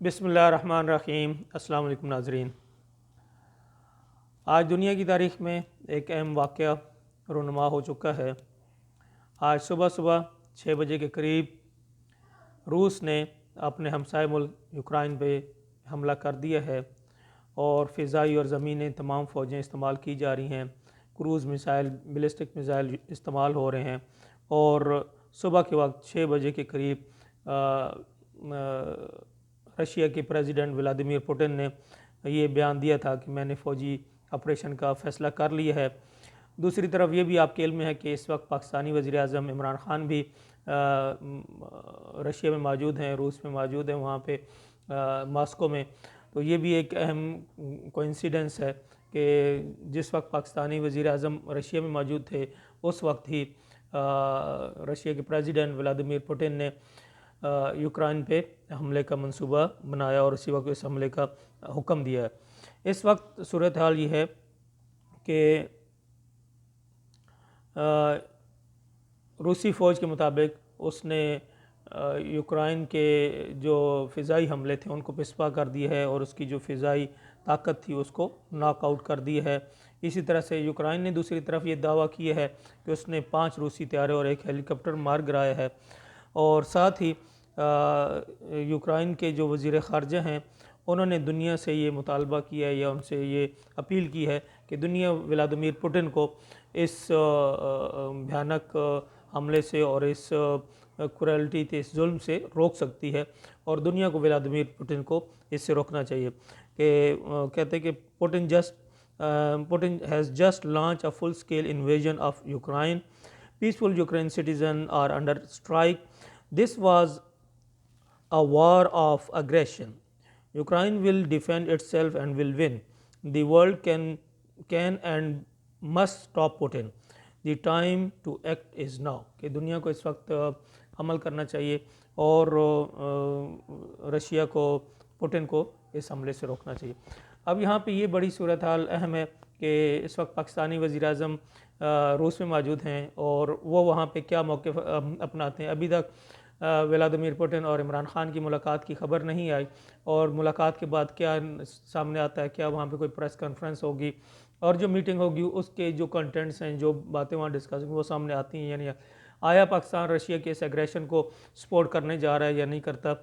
بسم اللہ الرحمن الرحیم۔ السلام علیکم ناظرین۔ آج دنیا کی تاریخ میں ایک اہم واقعہ رونما ہو چکا ہے۔ آج صبح 6 بجے کے قریب روس نے اپنے ہمسائے ملک یوکرائن پہ حملہ کر دیا ہے اور فضائی اور زمینی تمام فوجیں استعمال کی جا رہی ہیں۔ کروز میزائل، بیلسٹک میزائل استعمال ہو رہے ہیں اور صبح کے وقت 6 بجے کے قریب رشیا کے پریزیڈنٹ ولادیمیر پوٹن نے یہ بیان دیا تھا کہ میں نے فوجی آپریشن کا فیصلہ کر لیا ہے۔ دوسری طرف یہ بھی آپ کے علم میں ہے کہ اس وقت پاکستانی وزیر اعظم عمران خان بھی رشیا میں موجود ہیں، روس میں موجود ہیں، وہاں پہ ماسکو میں۔ تو یہ بھی ایک اہم کوئنسیڈنس ہے کہ جس وقت پاکستانی وزیر اعظم رشیا میں موجود تھے اس وقت ہی رشیا کے پریزیڈنٹ ولادیمیر پوٹن نے یوکرائن پہ حملے کا منصوبہ بنایا اور اسی وقت اس حملے کا حکم دیا ہے۔ اس وقت صورتحال یہ ہے کہ روسی فوج کے مطابق اس نے یوکرائن کے جو فضائی حملے تھے ان کو پسپا کر دیا ہے اور اس کی جو فضائی طاقت تھی اس کو ناک آؤٹ کر دی ہے۔ اسی طرح سے یوکرائن نے دوسری طرف یہ دعویٰ کیا ہے کہ اس نے 5 روسی طیارے اور ایک ہیلی کاپٹر مار گرایا ہے، اور ساتھ ہی یوکرائن کے جو وزیر خارجہ ہیں انہوں نے دنیا سے یہ مطالبہ کیا ہے یا ان سے یہ اپیل کی ہے کہ دنیا ولادیمیر پوٹن کو اس بھیانک حملے سے اور اس کروئلٹی سے، اس ظلم سے روک سکتی ہے، اور دنیا کو ولادیمیر پوٹن کو اس سے روکنا چاہیے۔ کہ کہتے ہیں کہ Putin has just launch a full scale invasion of Ukraine, peaceful Ukraine citizen are under strike, this was a war of aggression. Ukraine will defend itself and will win. The world can and must stop Putin. The time to act is now. کہ دنیا کو اس وقت عمل کرنا چاہیے اور Russia کو، Putin کو اس حملے سے روکنا چاہیے۔ اب یہاں پہ یہ بڑی صورتحال اہم ہے کہ اس وقت پاکستانی وزیر اعظم روس میں موجود ہیں اور وہ وہاں پہ کیا موقف اپناتے ہیں۔ ابھی تک ولادیمیر پوٹن اور عمران خان کی ملاقات کی خبر نہیں آئی، اور ملاقات کے بعد کیا سامنے آتا ہے، کیا وہاں پہ کوئی پریس کانفرنس ہوگی اور جو میٹنگ ہوگی اس کے جو کنٹینٹس ہیں، جو باتیں وہاں ڈسکس ہوں وہ سامنے آتی ہیں یا نہیں۔ آیا پاکستان رشیا کے اس ایگریشن کو سپورٹ کرنے جا رہا ہے یا نہیں کرتا؟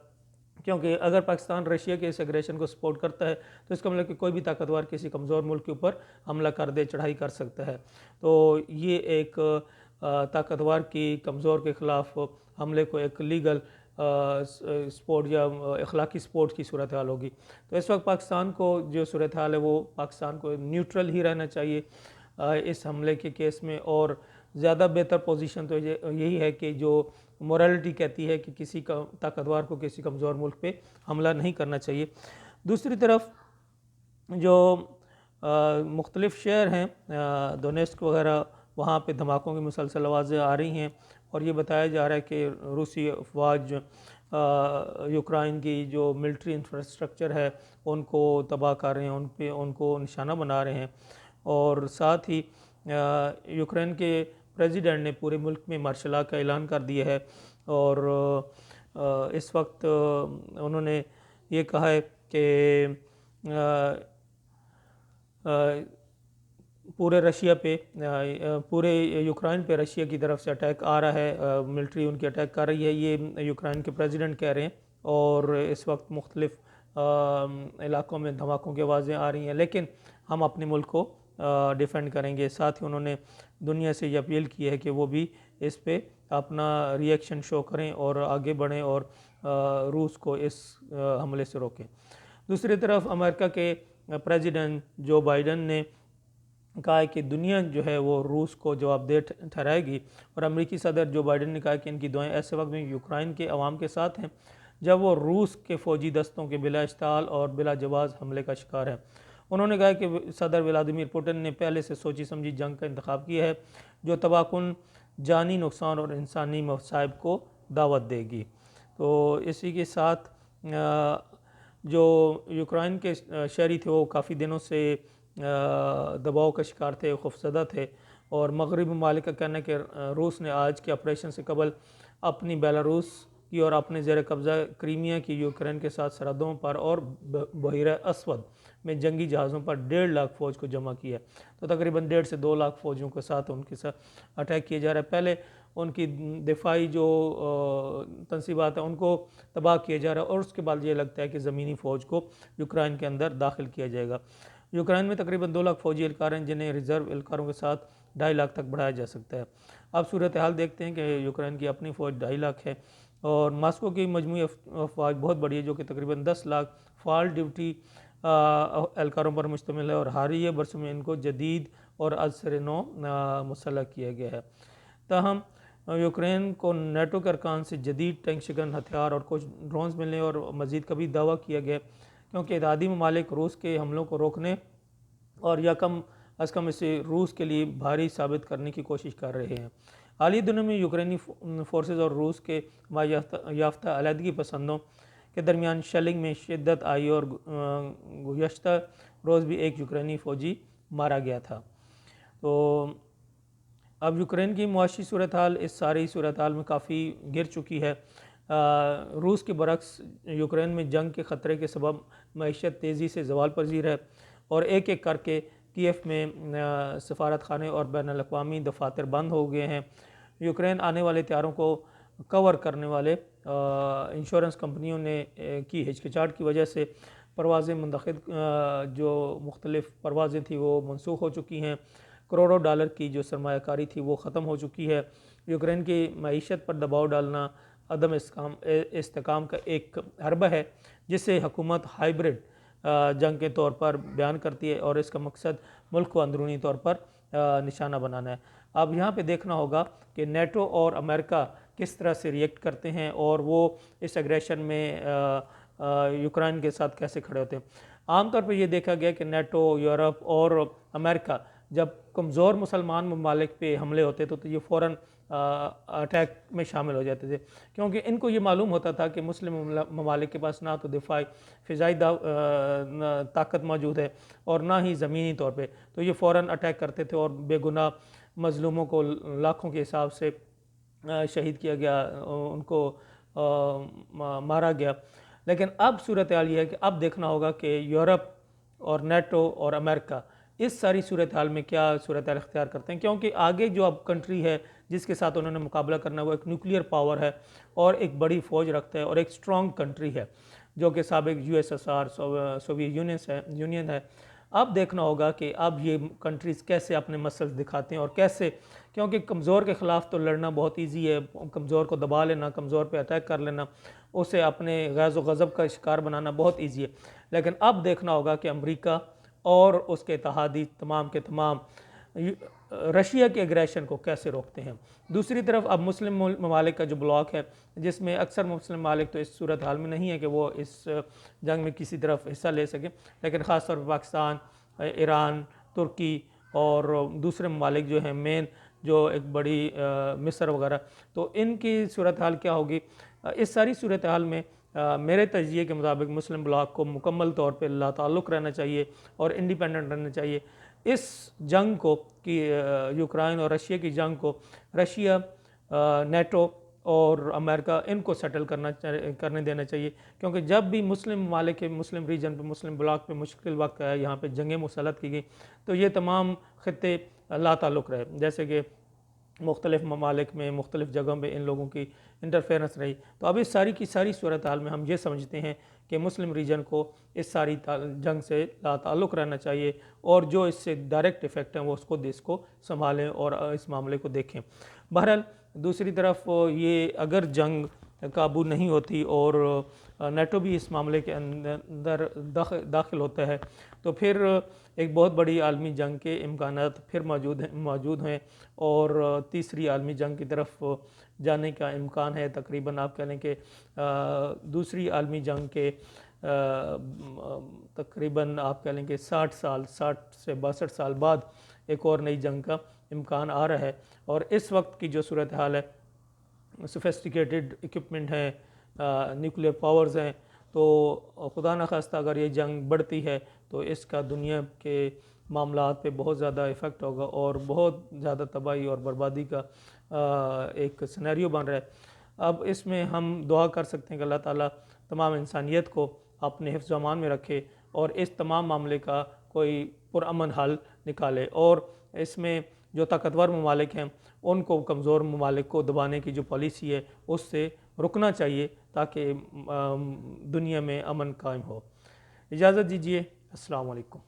کیونکہ اگر پاکستان رشیا کے اس ایگریشن کو سپورٹ کرتا ہے تو اس کا مطلب کہ کوئی بھی طاقتور کسی کمزور ملک کے اوپر حملہ کر دے، چڑھائی کر سکتا ہے۔ تو یہ ایک طاقتور کی کمزور کے خلاف حملے کو ایک لیگل سپورٹ یا اخلاقی سپورٹ کی صورتحال ہوگی۔ تو اس وقت پاکستان کو جو صورتحال ہے وہ پاکستان کو نیوٹرل ہی رہنا چاہیے اس حملے کے کیس میں، اور زیادہ بہتر پوزیشن تو یہی ہے کہ جو مورالٹی کہتی ہے کہ کسی کا طاقتور کو کسی کمزور ملک پہ حملہ نہیں کرنا چاہیے۔ دوسری طرف جو مختلف شہر ہیں دونیسک وغیرہ، وہاں پہ دھماکوں کی مسلسل آوازیں آ رہی ہیں اور یہ بتایا جا رہا ہے کہ روسی افواج یوکرائن کی جو ملٹری انفراسٹرکچر ہے ان کو تباہ کر رہے ہیں، ان کو نشانہ بنا رہے ہیں، اور ساتھ ہی یوکرائن کے پریزیڈنٹ نے پورے ملک میں مارشل لاء کا اعلان کر دیا ہے، اور اس وقت انہوں نے یہ کہا ہے کہ پورے رشیا پہ، پورے یوکرائن پہ رشیا کی طرف سے اٹیک آ رہا ہے، ملٹری ان کی اٹیک کر رہی ہے، یہ یوکرائن کے پریزیڈنٹ کہہ رہے ہیں، اور اس وقت مختلف علاقوں میں دھماکوں کی آوازیں آ رہی ہیں، لیکن ہم اپنے ملک کو ڈیفینڈ کریں گے۔ ساتھ ہی انہوں نے دنیا سے یہ اپیل کی ہے کہ وہ بھی اس پہ اپنا ری ایکشن شو کریں اور آگے بڑھیں اور روس کو اس حملے سے روکیں۔ دوسری طرف امریکہ کے پریزیڈنٹ جو بائیڈن نے کہا ہے کہ دنیا جو ہے وہ روس کو جواب دہ ٹھہرائے گی، اور امریکی صدر جو بائیڈن نے کہا کہ ان کی دعائیں ایسے وقت میں یوکرائن کے عوام کے ساتھ ہیں جب وہ روس کے فوجی دستوں کے بلا اشتعال اور بلا جواز حملے کا شکار ہے۔ انہوں نے کہا کہ صدر ولادیمیر پوٹن نے پہلے سے سوچی سمجھی جنگ کا انتخاب کیا ہے جو تباہ کن جانی نقصان اور انسانی مصائب کو دعوت دے گی۔ تو اسی کے ساتھ جو یوکرائن کے شہری تھے وہ کافی دنوں سے دباؤ کا شکار تھے، خوفزدہ تھے، اور مغربی ممالک کا کہنا ہے کہ روس نے آج کے آپریشن سے قبل اپنی بیلاروس کی اور اپنے زیر قبضہ کریمیا کی یوکرین کے ساتھ سرحدوں پر اور بحیرہ اسود میں جنگی جہازوں پر 1.5 لاکھ فوج کو جمع کیا ہے۔ تو تقریباً 1.5 سے 2 لاکھ فوجوں کے ساتھ ان کے ساتھ اٹیک کیا جا رہا ہے۔ پہلے ان کی دفاعی جو تنصیبات ہیں ان کو تباہ کیا جا رہا ہے، اور اس کے بعد یہ لگتا ہے کہ زمینی فوج کو یوکرائن کے اندر داخل کیا جائے گا۔ یوکرائن میں تقریباً 2 لاکھ فوجی اہلکار ہیں، جنہیں ریزرو اہلکاروں کے ساتھ 2.5 لاکھ تک بڑھایا جا سکتا ہے۔ اب صورتحال دیکھتے ہیں کہ یوکرائن کی اپنی فوج 2.5 لاکھ ہے، اور ماسکو کی مجموعی افواج بہت بڑی ہے، جو کہ تقریباً 10 لاکھ فعال ڈیوٹی اہلکاروں پر مشتمل ہے، اور حالیہ برسوں میں ان کو جدید اور از سر نو مسلح کیا گیا ہے۔ تاہم یوکرین کو نیٹو کے ارکان سے جدید ٹینک شکن ہتھیار اور کچھ ڈرونز ملنے اور مزید کبھی دعویٰ کیا گیا، کیونکہ اتحادی ممالک روس کے حملوں کو روکنے اور یا کم از کم اسے روس کے لیے بھاری ثابت کرنے کی کوشش کر رہے ہیں۔ حالیہ دنوں میں یوکرینی فورسز اور روس کے یافتہ علیحدگی پسندوں کے درمیان شیلنگ میں شدت آئی، اور گزشتہ روز بھی ایک یوکرینی فوجی مارا گیا تھا۔ تو اب یوکرین کی معاشی صورتحال اس ساری صورتحال میں کافی گر چکی ہے۔ روس کے برعکس یوکرین میں جنگ کے خطرے کے سبب معیشت تیزی سے زوال پذیر ہے، اور ایک ایک کر کے کیف میں سفارت خانے اور بین الاقوامی دفاتر بند ہو گئے ہیں۔ یوکرین آنے والے طیاروں کو کور کرنے والے انشورنس کمپنیوں نے کی ہچکچاہٹ کی وجہ سے پروازیں منعقد جو مختلف پروازیں تھیں وہ منسوخ ہو چکی ہیں۔ کروڑوں ڈالر کی جو سرمایہ کاری تھی وہ ختم ہو چکی ہے۔ یوکرین کی معیشت پر دباؤ ڈالنا عدم استحکام کا ایک حربہ ہے، جسے حکومت ہائبرڈ جنگ کے طور پر بیان کرتی ہے، اور اس کا مقصد ملک کو اندرونی طور پر نشانہ بنانا ہے۔ اب یہاں پہ دیکھنا ہوگا کہ نیٹو اور امریکہ کس طرح سے ریئیکٹ کرتے ہیں، اور وہ اس ایگریشن میں یوکرائن کے ساتھ کیسے کھڑے ہوتے ہیں۔ عام طور پہ یہ دیکھا گیا کہ نیٹو، یورپ اور امریکہ جب کمزور مسلمان ممالک پہ حملے ہوتے تھے تو یہ فوراً اٹیک میں شامل ہو جاتے تھے، کیونکہ ان کو یہ معلوم ہوتا تھا کہ مسلم ممالک کے پاس نہ تو دفاعی فضائی طاقت موجود ہے اور نہ ہی زمینی طور پہ، تو یہ فوراً اٹیک کرتے تھے، اور بے گناہ مظلوموں کو لاکھوں کے حساب سے شہید کیا گیا، ان کو مارا گیا۔ لیکن اب صورتحال یہ ہے کہ اب دیکھنا ہوگا کہ یورپ اور نیٹو اور امریکہ اس ساری صورتحال میں کیا صورتحال اختیار کرتے ہیں، کیونکہ آگے جو اب کنٹری ہے جس کے ساتھ انہوں نے مقابلہ کرنا ہے وہ ایک نیوکلیئر پاور ہے، اور ایک بڑی فوج رکھتا ہے، اور ایک سٹرونگ کنٹری ہے جو کہ سابق USSR سوویت یونین ہے۔ اب دیکھنا ہوگا کہ اب یہ کنٹریز کیسے اپنے مسلز دکھاتے ہیں، اور کیسے، کیونکہ کمزور کے خلاف تو لڑنا بہت ایزی ہے، کمزور کو دبا لینا، کمزور پہ اٹیک کر لینا، اسے اپنے غیظ و غضب کا شکار بنانا بہت ایزی ہے۔ لیکن اب دیکھنا ہوگا کہ امریکہ اور اس کے اتحادی تمام کے تمام رشیا کے ایگریشن کو کیسے روکتے ہیں۔ دوسری طرف اب مسلم ممالک کا جو بلاک ہے، جس میں اکثر مسلم ممالک تو اس صورتحال میں نہیں ہے کہ وہ اس جنگ میں کسی طرف حصہ لے سکیں، لیکن خاص طور پر پاکستان، ایران، ترکی اور دوسرے ممالک جو ہیں مین، جو ایک بڑی مصر وغیرہ، تو ان کی صورتحال کیا ہوگی۔ اس ساری صورتحال میں میرے تجزیے کے مطابق مسلم بلاک کو مکمل طور پہ لا تعلق رہنا چاہیے اور انڈیپینڈنٹ رہنا چاہیے۔ اس جنگ کو کہ یوکرائن اور رشیا کی جنگ کو رشیا، نیٹو اور امریکہ ان کو سیٹل کرنے دینا چاہیے، کیونکہ جب بھی مسلم ممالک کے مسلم ریجن پہ، مسلم بلاک پہ مشکل وقت آیا، یہاں پہ جنگیں مسلط کی گئی، تو یہ تمام خطے لا تعلق رہے، جیسے کہ مختلف ممالک میں مختلف جگہوں پہ ان لوگوں کی انٹرفیرنس رہی۔ تو اب اس ساری کی ساری صورتحال میں ہم یہ سمجھتے ہیں کہ مسلم ریجن کو اس ساری جنگ سے لا تعلق رہنا چاہیے، اور جو اس سے ڈائریکٹ ایفیکٹ ہیں وہ اس کو سنبھالیں اور اس معاملے کو دیکھیں۔ بہرحال دوسری طرف یہ اگر جنگ قابو نہیں ہوتی اور نیٹو بھی اس معاملے کے اندر داخل ہوتا ہے، تو پھر ایک بہت بڑی عالمی جنگ کے امکانات پھر موجود ہیں، اور تیسری عالمی جنگ کی طرف جانے کا امکان ہے۔ تقریباً آپ کہہ لیں کہ دوسری عالمی جنگ کے تقریباً آپ کہہ لیں کہ 60 سے 62 سال بعد ایک اور نئی جنگ کا امکان آ رہا ہے، اور اس وقت کی جو صورتحال ہے، سوفسٹیکیٹڈ ایکوپمنٹ ہیں، نیوکلیئر پاورز ہیں، تو خدا نخواستہ اگر یہ جنگ بڑھتی ہے تو اس کا دنیا کے معاملات پہ بہت زیادہ ایفیکٹ ہوگا، اور بہت زیادہ تباہی اور بربادی کا ایک سینیریو بن رہا ہے۔ اب اس میں ہم دعا کر سکتے ہیں کہ اللہ تعالیٰ تمام انسانیت کو اپنے حفظ و امان میں رکھے اور اس تمام معاملے کا کوئی پرامن حل نکالے، اور اس میں جو طاقتور ممالک ہیں ان کو کمزور ممالک کو دبانے کی جو پالیسی ہے اس سے رکنا چاہیے تاکہ دنیا میں امن قائم ہو۔ اجازت دیجیے، السلام علیکم۔